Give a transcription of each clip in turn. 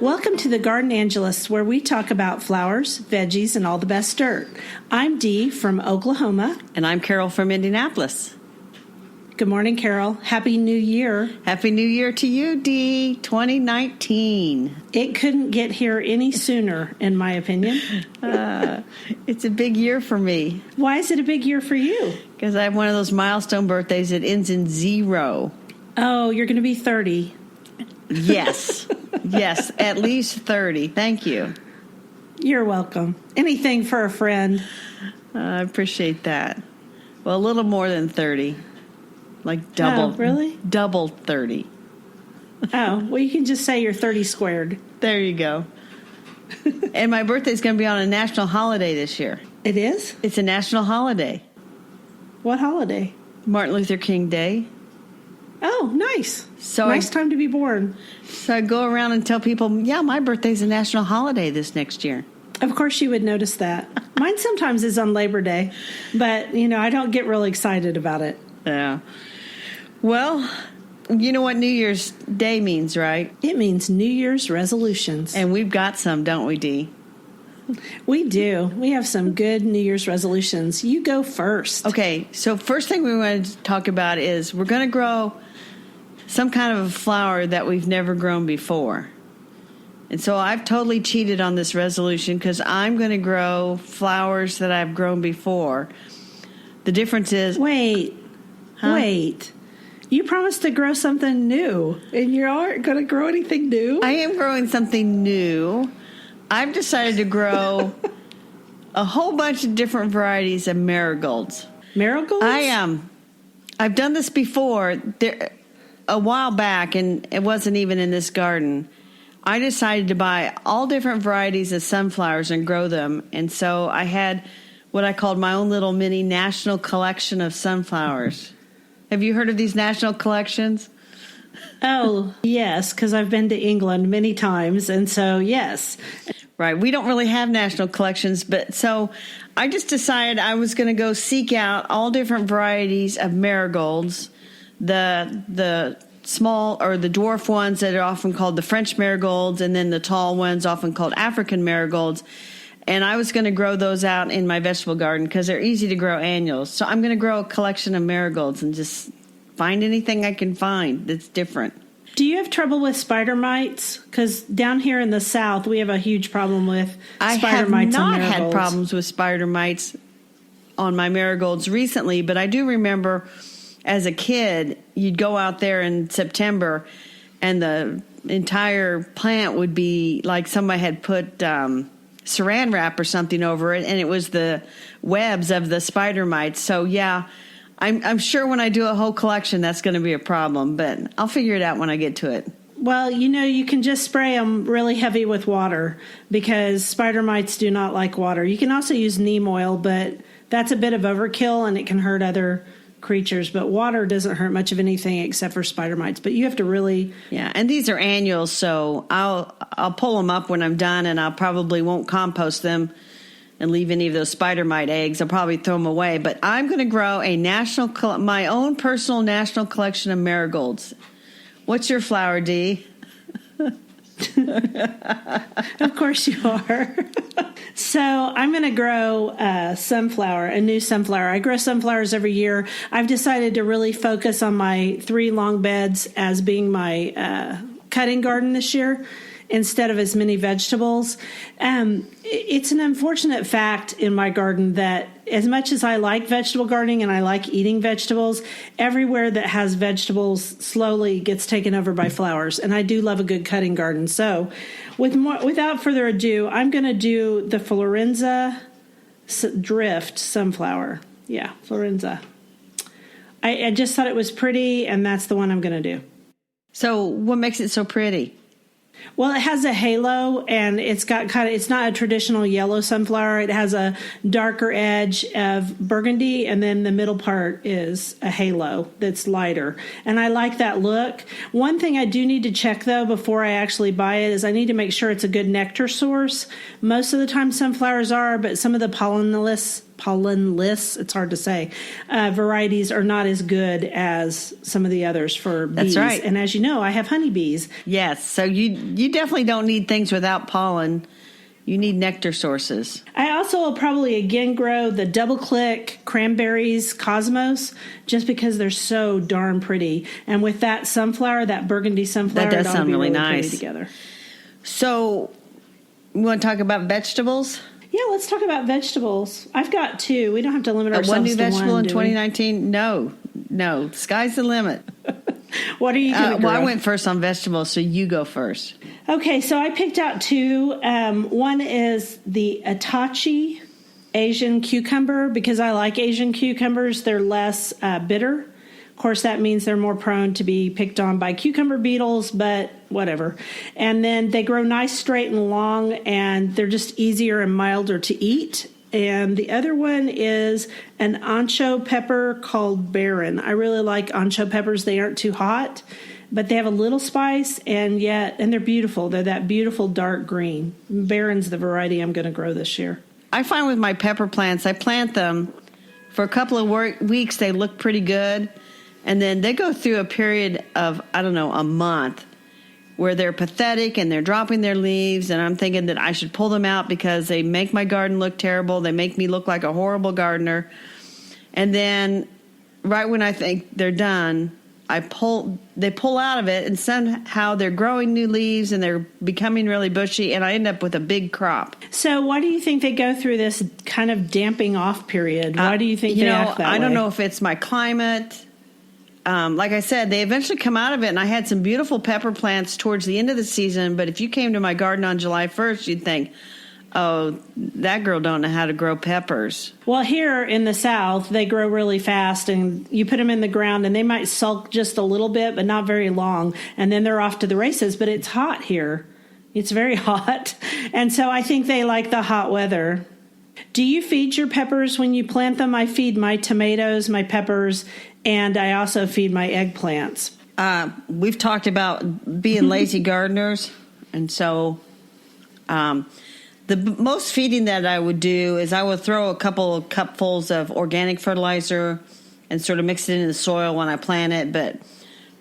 Welcome to the Gardenangelists, where we talk about flowers, veggies, and all the best dirt. I'm Dee from Oklahoma. And I'm Carol from Indianapolis. Good morning, Carol. Happy New Year. Happy New Year to you, Dee. 2019. It couldn't get here any sooner, in my opinion. It's a big year for me. Why is it a big year for you? Because I have one of those milestone birthdays that ends in 0. Oh, you're going to be 30. Yes. Yes, at least 30. Thank you. You're welcome. Anything for a friend. I appreciate that. Well, a little more than 30. Like double. Oh, really? Double 30. Oh, well, you can just say you're 30 squared. There you go. And my birthday's going to be on a national holiday this year. It is? It's a national holiday. What holiday? Martin Luther King Day. Oh, nice. So nice time to be born. So I go around and tell people, yeah, my birthday's a national holiday this next year. Of course you would notice that. Mine sometimes is on Labor Day, but, I don't get really excited about it. Yeah. Well, you know what New Year's Day means, right? It means New Year's resolutions. And we've got some, don't we, Dee? We do. We have some good New Year's resolutions. You go first. Okay, so first thing we wanted to talk about is we're going to grow some kind of a flower that we've never grown before. And so I've totally cheated on this resolution because I'm going to grow flowers that I've grown before. The difference is... Wait. You promised to grow something new, and you aren't going to grow anything new? I am growing something new. I've decided to grow a whole bunch of different varieties of marigolds. Marigolds? I am. I've done this before a while back, and it wasn't even in this garden. I decided to buy all different varieties of sunflowers and grow them. And so I had what I called my own little mini national collection of sunflowers. Have you heard of these national collections? Oh, yes, because I've been to England many times, and so, yes. Right. We don't really have national collections, but so I just decided I was going to go seek out all different varieties of marigolds, the small or the dwarf ones that are often called the French marigolds, and then the tall ones often called African marigolds. And I was going to grow those out in my vegetable garden because they're easy to grow annuals. So I'm going to grow a collection of marigolds and just find anything I can find that's different. Do you have trouble with spider mites? Because down here in the South, we have a huge problem with spider mites on marigolds. I have not had problems with spider mites on my marigolds recently, but I do remember as a kid, you'd go out there in September and the entire plant would be like somebody had put saran wrap or something over it, and it was the webs of the spider mites. So, yeah, I'm sure when I do a whole collection, that's going to be a problem, but I'll figure it out when I get to it. Well, you can just spray them really heavy with water because spider mites do not like water. You can also use neem oil, but that's a bit of overkill, and it can hurt other creatures. But water doesn't hurt much of anything except for spider mites. But you have to really... Yeah, and these are annuals, so I'll pull them up when I'm done, and I probably won't compost them and leave any of those spider mite eggs. I'll probably throw them away. But I'm going to grow my own personal national collection of marigolds. What's your flower, Dee? Of course you are. So I'm going to grow a new sunflower. I grow sunflowers every year. I've decided to really focus on my 3 long beds as being my cutting garden this year instead of as many vegetables. It's an unfortunate fact in my garden that as much as I like vegetable gardening and I like eating vegetables, everywhere that has vegetables slowly gets taken over by flowers. And I do love a good cutting garden. So without further ado, I'm going to do the Florenza Drift sunflower. Yeah, Florenza. I just thought it was pretty, and that's the one I'm going to do. So what makes it so pretty? Well, it has a halo, and it's not a traditional yellow sunflower. It has a darker edge of burgundy, and then the middle part is a halo that's lighter. And I like that look. One thing I do need to check, though, before I actually buy it is I need to make sure it's a good nectar source. Most of the time sunflowers are, but some of the pollinoless pollenless, it's hard to say, varieties are not as good as some of the others for bees. That's right. And as you know, I have honeybees. Yes, so you definitely don't need things without pollen. You need nectar sources. I also will probably again grow the double click cranberries cosmos just because they're so darn pretty. And with that sunflower, that burgundy sunflower, That does sound really pretty nice together. So, we want to talk about vegetables? Yeah, let's talk about vegetables. I've got 2. We don't have to limit ourselves One new to vegetable one, in 2019? No. Sky's the limit. What are you going to grow? Well, I went first on vegetables, so you go first. Okay, so I picked out 2. One is the Itachi Asian cucumber because I like Asian cucumbers. They're less bitter. Of course, that means they're more prone to be picked on by cucumber beetles, but whatever. And then they grow nice, straight, and long, and they're just easier and milder to eat. And the other one is an ancho pepper called Baron. I really like ancho peppers. They aren't too hot, but they have a little spice, and they're beautiful. They're that beautiful dark green. Baron's the variety I'm going to grow this year. I find with my pepper plants, I plant them for a couple of weeks. They look pretty good. And then they go through a period of, a month where they're pathetic and they're dropping their leaves. And I'm thinking that I should pull them out because they make my garden look terrible. They make me look like a horrible gardener. And then right when I think they're done, they pull out of it, and somehow they're growing new leaves and they're becoming really bushy, and I end up with a big crop. So why do you think they go through this kind of damping off period? Why do you think they act that way? I don't know if it's my climate. Like I said, they eventually come out of it, and I had some beautiful pepper plants towards the end of the season, but if you came to my garden on July 1st, you'd think, oh, that girl don't know how to grow peppers. Well, here in the South, they grow really fast, and you put them in the ground, and they might sulk just a little bit, but not very long, and then they're off to the races. But it's hot here. It's very hot, and so I think they like the hot weather. Do you feed your peppers when you plant them? I feed my tomatoes, my peppers, and I also feed my eggplants. We've talked about being lazy gardeners, and so the most feeding that I would do is I would throw a couple of cupfuls of organic fertilizer and sort of mix it into the soil when I plant it. But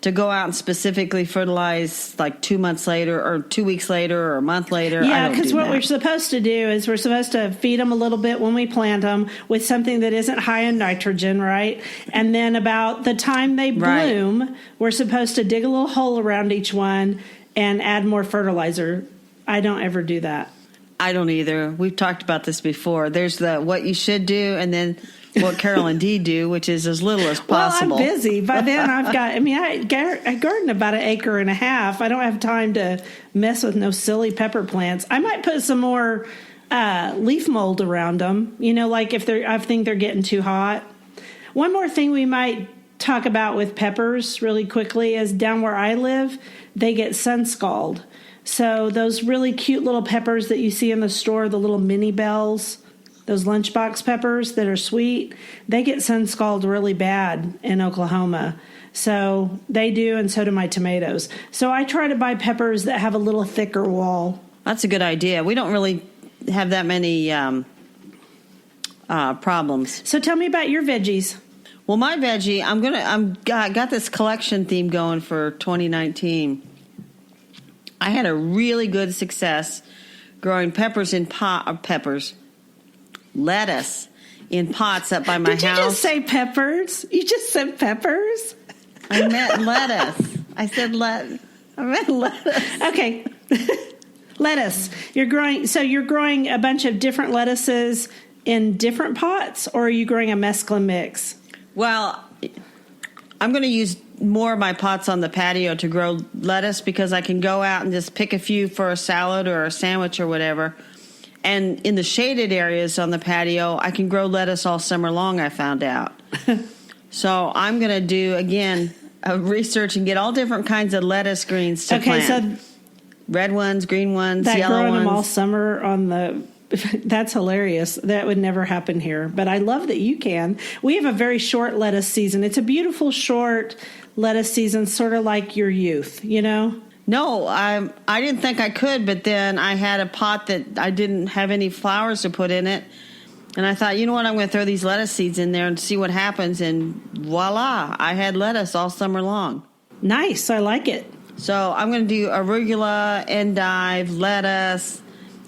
to go out and specifically fertilize like 2 months later or 2 weeks later or a month later, yeah, because what we're supposed to do is we're supposed to feed them a little bit when we plant them with something that isn't high in nitrogen, right? And then about the time they bloom, we're supposed to dig a little hole around each one and add more fertilizer. I don't ever do that. I don't either. We've talked about this before. There's the what you should do, and then what Carol and Dee do, which is as little as possible. Well, I'm busy. By then I garden about 1.5 acres. I don't have time to mess with no silly pepper plants. I might put some more leaf mold around them, like if I think they're getting too hot. One more thing we might talk about with peppers really quickly is down where I live, they get sun scald. So those really cute little peppers that you see in the store, the little mini bells, those lunchbox peppers that are sweet, they get sun scald really bad in Oklahoma. So they do, and so do my tomatoes. So I try to buy peppers that have a little thicker wall. That's a good idea. We don't really have that many problems. So tell me about your veggies. Well, my veggie, I got this collection theme going for 2019. I had a really good success growing lettuce in pots up by my house. Did you just say peppers? You just said peppers? I meant lettuce. I meant lettuce. Okay. Lettuce. You're growing a bunch of different lettuces in different pots, or are you growing a mesclun mix? Well, I'm going to use more of my pots on the patio to grow lettuce because I can go out and just pick a few for a salad or a sandwich or whatever. And in the shaded areas on the patio, I can grow lettuce all summer long, I found out. So I'm going to do, again, a research and get all different kinds of lettuce greens to plant. Okay, so red ones, green ones, yellow ones. Growing them all summer on the... That's hilarious. That would never happen here. But I love that you can. We have a very short lettuce season. It's a beautiful short lettuce season, sort of like your youth, No, I didn't think I could, but then I had a pot that I didn't have any flowers to put in it. And I thought, you know what, I'm going to throw these lettuce seeds in there and see what happens. And voila, I had lettuce all summer long. Nice. I like it. So I'm going to do arugula, endive, lettuce,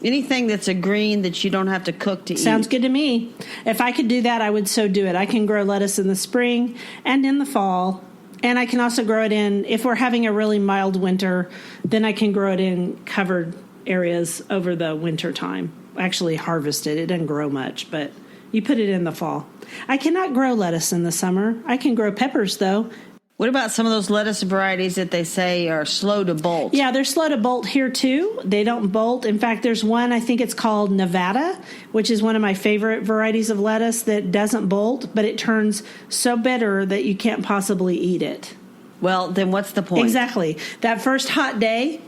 anything that's a green that you don't have to cook to eat. Sounds good to me. If I could do that, I would so do it. I can grow lettuce in the spring and in the fall. And I can also grow it in, if we're having a really mild winter, then I can grow it in covered areas over the winter time. Actually harvest it. It doesn't grow much, but you put it in the fall. I cannot grow lettuce in the summer. I can grow peppers, though. What about some of those lettuce varieties that they say are slow to bolt? Yeah, they're slow to bolt here, too. They don't bolt. In fact, there's one, I think it's called Nevada, which is one of my favorite varieties of lettuce that doesn't bolt, but it turns so bitter that you can't possibly eat it. Well, then what's the point? Exactly. That first hot day,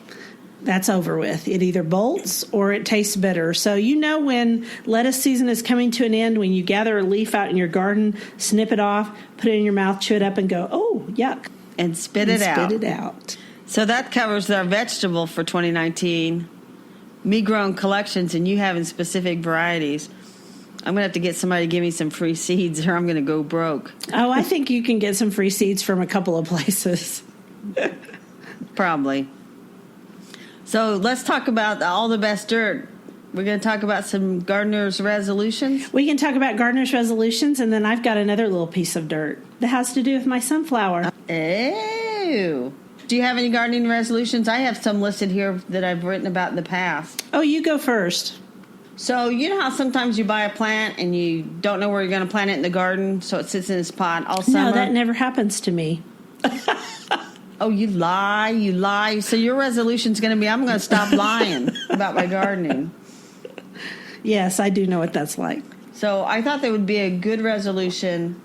that's over with. It either bolts or it tastes bitter. So you know when lettuce season is coming to an end, when you gather a leaf out in your garden, snip it off, put it in your mouth, chew it up, and go, oh, yuck. And spit it out. So that covers our vegetable for 2019. Me growing collections and you having specific varieties. I'm going to have to get somebody to give me some free seeds or I'm going to go broke. Oh, I think you can get some free seeds from a couple of places. Probably. So let's talk about all the best dirt. We're going to talk about some gardener's resolutions. We can talk about gardener's resolutions, and then I've got another little piece of dirt that has to do with my sunflower. Oh. Do you have any gardening resolutions? I have some listed here that I've written about in the past. Oh, you go first. So you know how sometimes you buy a plant and you don't know where you're going to plant it in the garden, so it sits in this pot all summer? No, that never happens to me. Oh, you lie. So your resolution's going to be, I'm going to stop lying about my gardening. Yes, I do know what that's like. So I thought that would be a good resolution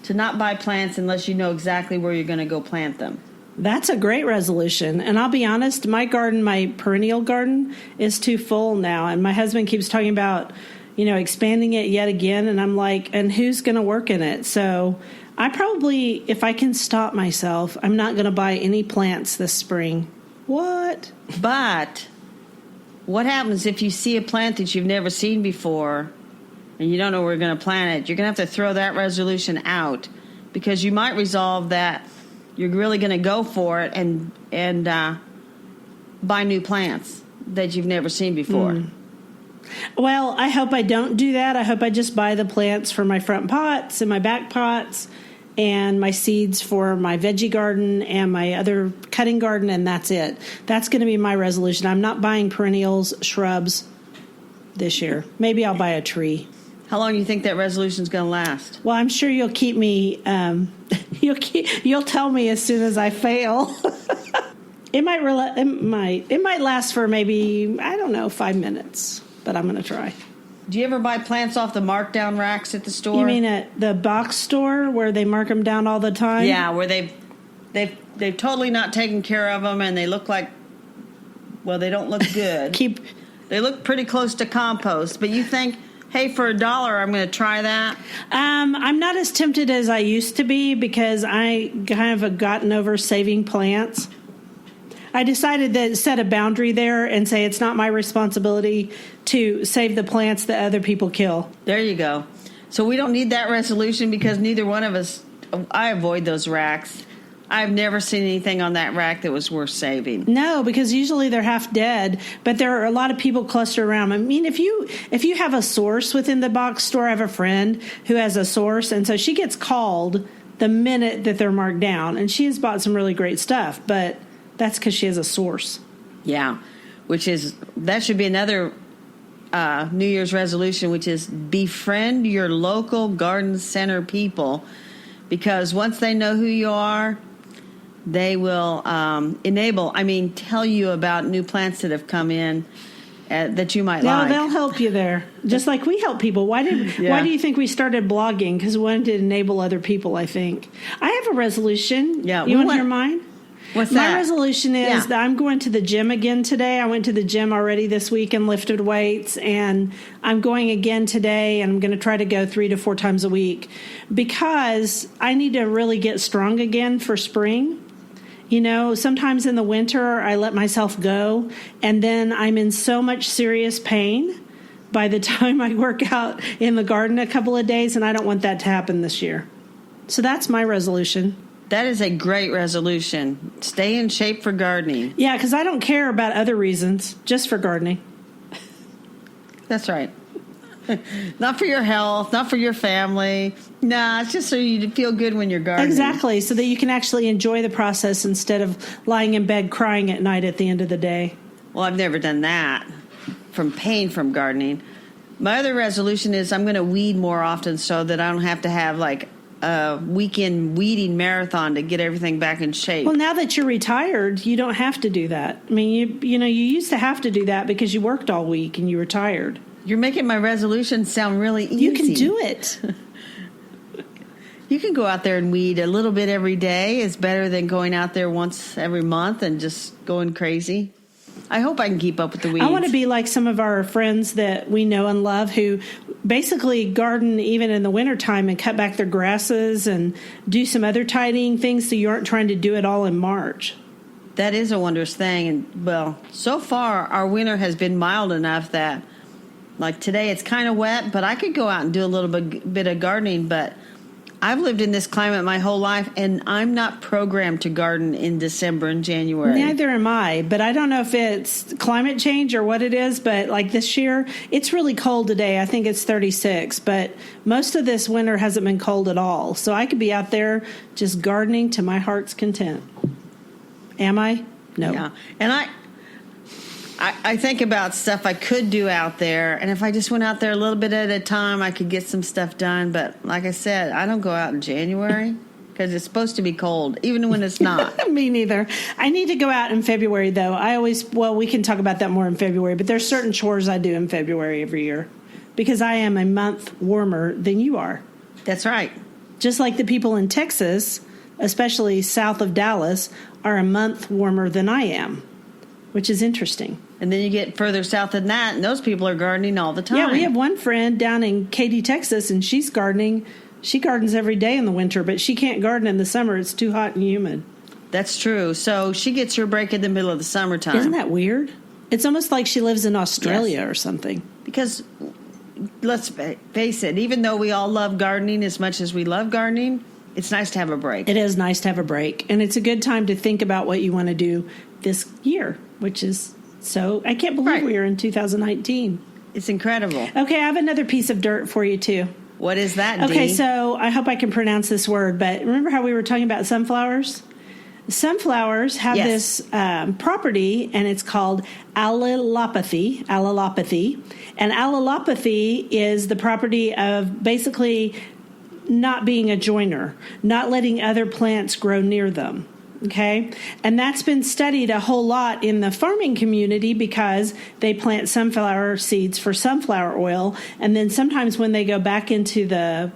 to not buy plants unless you know exactly where you're going to go plant them. That's a great resolution. And I'll be honest, my garden, my perennial garden, is too full now. And my husband keeps talking about, expanding it yet again. And I'm like, and who's going to work in it? So I probably, if I can stop myself, I'm not going to buy any plants this spring. What? But what happens if you see a plant that you've never seen before and you don't know where you're going to plant it? You're going to have to throw that resolution out because you might resolve that you're really going to go for it and buy new plants that you've never seen before. Well, I hope I don't do that. I hope I just buy the plants for my front pots and my back pots and my seeds for my veggie garden and my other cutting garden, and that's it. That's going to be my resolution. I'm not buying perennials, shrubs this year. Maybe I'll buy a tree. How long do you think that resolution's going to last? Well, I'm sure you'll keep me. You'll tell me as soon as I fail. It might last for maybe 5 minutes, but I'm going to try. Do you ever buy plants off the markdown racks at the store? You mean at the box store where they mark them down all the time? Yeah, where they've totally not taken care of them, and they look like, well, they don't look good. They look pretty close to compost, but you think, hey, for $1, I'm going to try that? I'm not as tempted as I used to be because I kind of have gotten over saving plants. I decided to set a boundary there and say it's not my responsibility to save the plants that other people kill. There you go. So we don't need that resolution because neither one of us, I avoid those racks. I've never seen anything on that rack that was worth saving. No, because usually they're half dead, but there are a lot of people clustered around. I mean, if you have a source within the box store, I have a friend who has a source, and so she gets called the minute that they're marked down, and she has bought some really great stuff, but that's because she has a source. Yeah, that should be another New Year's resolution, which is befriend your local garden center people, because once they know who you are, they will tell you about new plants that have come in that you might like. They'll help you there, just like we help people. Why do you think we started blogging? Because we wanted to enable other people, I think. I have a resolution. Yeah, you want to hear mine? What's that? My resolution is that I'm going to the gym again today. I went to the gym already this week and lifted weights, and I'm going again today, and I'm going to try to go 3 to 4 times a week because I need to really get strong again for spring. Sometimes in the winter I let myself go, and then I'm in so much serious pain by the time I work out in the garden a couple of days, and I don't want that to happen this year. So that's my resolution. That is a great resolution. Stay in shape for gardening. Yeah, because I don't care about other reasons, just for gardening. That's right. Not for your health, not for your family. Nah, it's just so you feel good when you're gardening. Exactly, so that you can actually enjoy the process instead of lying in bed crying at night at the end of the day. Well, I've never done that from pain from gardening. My other resolution is I'm going to weed more often so that I don't have to have like a weekend weeding marathon to get everything back in shape. Well, now that you're retired, you don't have to do that. I mean, you used to have to do that because you worked all week and you were tired. You're making my resolution sound really easy. You can do it. You can go out there and weed a little bit every day. It's better than going out there once every month and just going crazy. I hope I can keep up with the weeds. I want to be like some of our friends that we know and love who basically garden even in the wintertime and cut back their grasses and do some other tidying things so you aren't trying to do it all in March. That is a wondrous thing. And, well, so far our winter has been mild enough that, like today, it's kind of wet, but I could go out and do a little bit of gardening. But I've lived in this climate my whole life, and I'm not programmed to garden in December and January. Neither am I, but I don't know if it's climate change or what it is, but like this year, it's really cold today. I think it's 36, but most of this winter hasn't been cold at all. So I could be out there just gardening to my heart's content. Am I? No. Yeah. And I think about stuff I could do out there, and if I just went out there a little bit at a time, I could get some stuff done. But like I said, I don't go out in January because it's supposed to be cold, even when it's not. Me neither. I need to go out in February, though. We can talk about that more in February, but there's certain chores I do in February every year because I am a month warmer than you are. That's right. Just like the people in Texas, especially south of Dallas, are a month warmer than I am, which is interesting. And then you get further south than that, and those people are gardening all the time. Yeah, we have one friend down in Katy, Texas, and she's gardening. She gardens every day in the winter, but she can't garden in the summer. It's too hot and humid. That's true. So she gets her break in the middle of the summertime. Isn't that weird? It's almost like she lives in Australia or something. Because let's face it, even though we all love gardening as much as we love gardening, it's nice to have a break. It is nice to have a break. And it's a good time to think about what you want to do this year, which is... So I can't believe we are in 2019. It's incredible. Okay, I have another piece of dirt for you, too. What is that, Dee? Okay, so I hope I can pronounce this word, but remember how we were talking about sunflowers? Sunflowers have this property, and it's called allelopathy. And allelopathy is the property of basically not being a joiner, not letting other plants grow near them. Okay, and that's been studied a whole lot in the farming community because they plant sunflower seeds for sunflower oil. And then sometimes when they go back into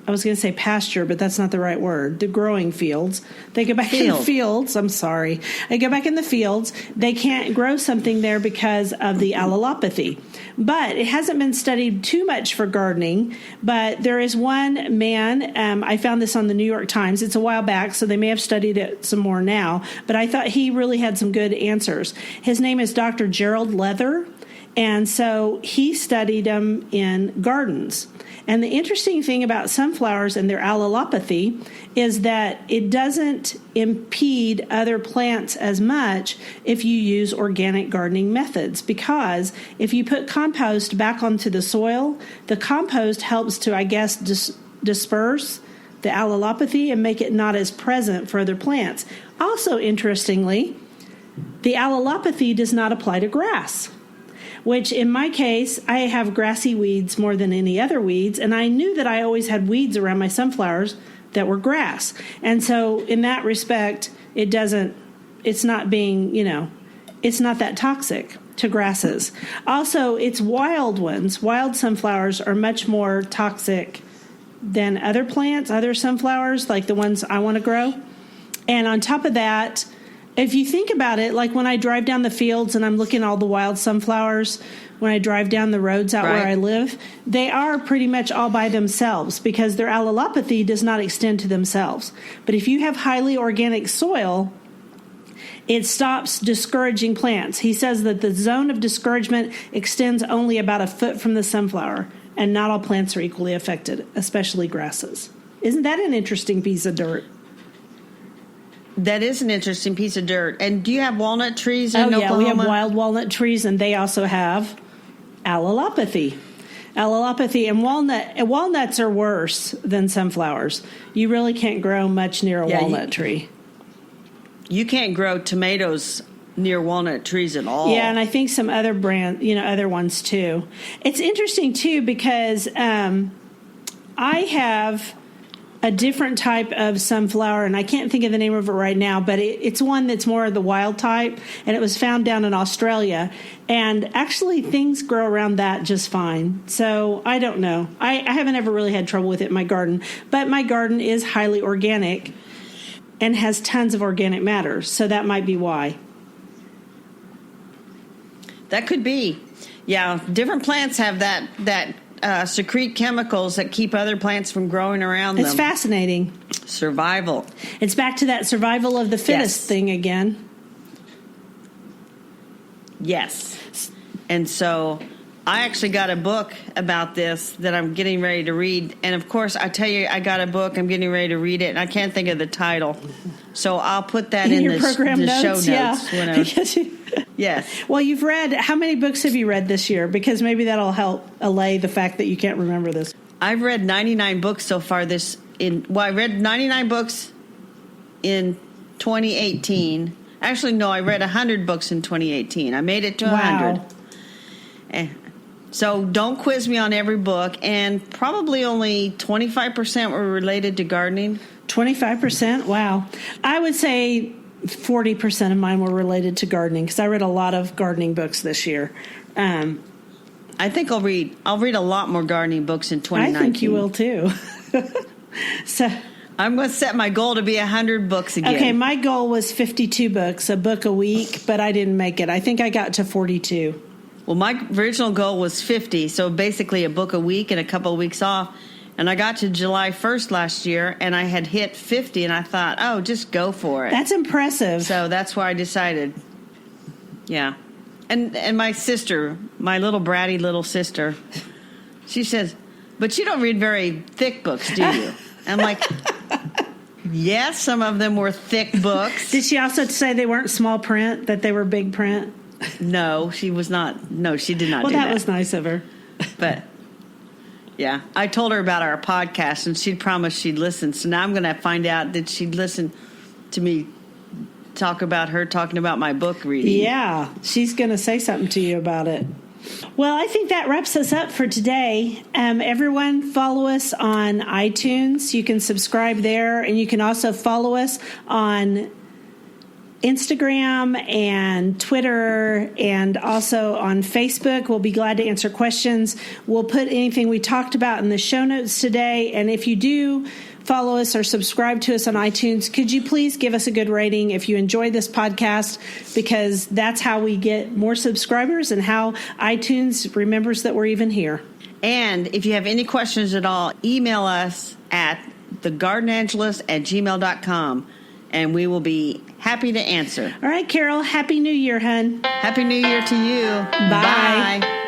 I was going to say pasture, but that's not the right word. The growing fields. They go back in the fields. I'm sorry. They go back in the fields. They can't grow something there because of the allelopathy. But it hasn't been studied too much for gardening. But there is one man, I found this on the New York Times. It's a while back, so they may have studied it some more now. But I thought he really had some good answers. His name is Dr. Gerald Leather. And so he studied them in gardens. And the interesting thing about sunflowers and their allelopathy is that it doesn't impede other plants as much if you use organic gardening methods, because if you put compost back onto the soil, the compost helps to, I guess, disperse the allelopathy and make it not as present for other plants. Also, interestingly, the allelopathy does not apply to grass, which in my case, I have grassy weeds more than any other weeds, and I knew that I always had weeds around my sunflowers that were grass. And so in that respect, it's not that toxic to grasses. Also, it's wild ones. Wild sunflowers are much more toxic than other plants, other sunflowers, like the ones I want to grow. And on top of that, if you think about it, like when I drive down the fields and I'm looking at all the wild sunflowers, when I drive down the roads out where I live, they are pretty much all by themselves because their allelopathy does not extend to themselves. But if you have highly organic soil It stops discouraging plants. He says that the zone of discouragement extends only about a foot from the sunflower, and not all plants are equally affected, especially grasses. Isn't that an interesting piece of dirt? That is an interesting piece of dirt. And do you have walnut trees in Oklahoma? Yeah, we have wild walnut trees, and they also have allelopathy. Allelopathy, and walnuts are worse than sunflowers. You really can't grow much near a walnut tree. You can't grow tomatoes near walnut trees at all. Yeah, and I think some other other ones too. It's interesting too because I have a different type of sunflower, and I can't think of the name of it right now, but it's one that's more of the wild type, and it was found down in Australia. And actually, things grow around that just fine. So I don't know. I haven't ever really had trouble with it in my garden, but my garden is highly organic and has tons of organic matter, so that might be why. That could be. Yeah, different plants have that secrete chemicals that keep other plants from growing around them. It's fascinating. Survival. It's back to that survival of the fittest thing again. Yes. And so I actually got a book about this that I'm getting ready to read. And, of course, I tell you, I got a book. I'm getting ready to read it, and I can't think of the title. So I'll put that in your program the notes, show notes. Yeah. Yes. Well, you've read, how many books have you read this year? Because maybe that'll help allay the fact that you can't remember this. I've read 99 books so far I read 99 books in 2018. Actually, no, I read 100 books in 2018. I made it to 100. Wow. So don't quiz me on every book, and probably only 25% were related to gardening. 25%? Wow. I would say 40% of mine were related to gardening because I read a lot of gardening books this year. I think I'll read a lot more gardening books in 2019. I think you will too. So I'm going to set my goal to be 100 books again. Okay, my goal was 52 books, a book a week, but I didn't make it. I think I got to 42. Well, my original goal was 50, so basically a book a week and a couple of weeks off. And I got to July 1st last year, and I had hit 50, and I thought, oh, just go for it. That's impressive. So that's why I decided. Yeah. And my sister, my little bratty little sister, she says, but you don't read very thick books, do you? I'm like, yes, some of them were thick books. Did she also say they weren't small print, that they were big print? No, she was not. No, she did not do that. Well, that was nice of her. But, yeah, I told her about our podcast, and she'd promised she'd listen. So now I'm going to find out that she'd listen to me talking about my book reading. Yeah, she's going to say something to you about it. Well, I think that wraps us up for today. Everyone, follow us on iTunes. You can subscribe there, and you can also follow us on Instagram and Twitter and also on Facebook. We'll be glad to answer questions. We'll put anything we talked about in the show notes today. And if you do follow us or subscribe to us on iTunes, could you please give us a good rating if you enjoy this podcast, because that's how we get more subscribers and how iTunes remembers that we're even here. And if you have any questions at all, email us at thegardenangelists@gmail.com. And we will be happy to answer. All right, Carol. Happy New Year, hun. Happy New Year to you. Bye. Bye.